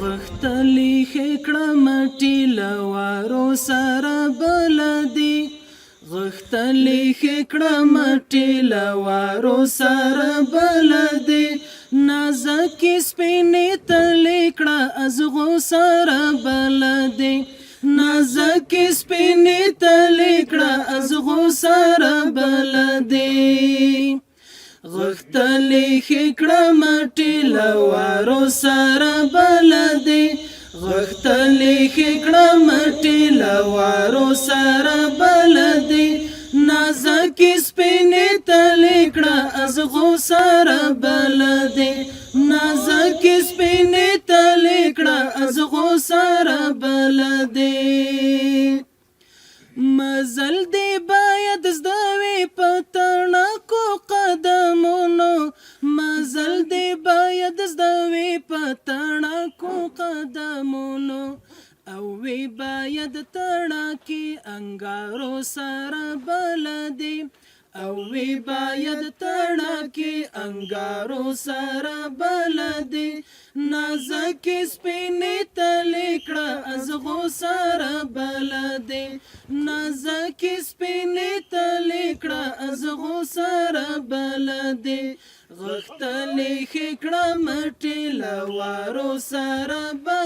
غختلی خکړه مټی لوارو سره بلدي غختلی خکړه مټی لوارو سره بلدي نازکی سپینې تلیکړه ازغو سره بلدي نازکی سپینې تلیکړه ازغو سره بلدي غختلی خکړه مټی لوارو سره بلدي غختلی خکړه مټی لوارو سره بلدي نازکی سپینې تلیکړه ازغو سره بلدي نازکی سپینې تلیکړه ازغو سره بلدي مزل دی باید زدوی پتړکو قدمونو مزل دی باید زدوی پتړکو قدمونو او وی باید تړکی انګارو سره بلدي او وی باید تړکی انګارو سره بلدي نازکی سپینې تلیکړه ازغو سره بلدي نازکی سپینې تلیکړه ازغو سره بلدي غختلی خکړه مټی لوارو سره بلدي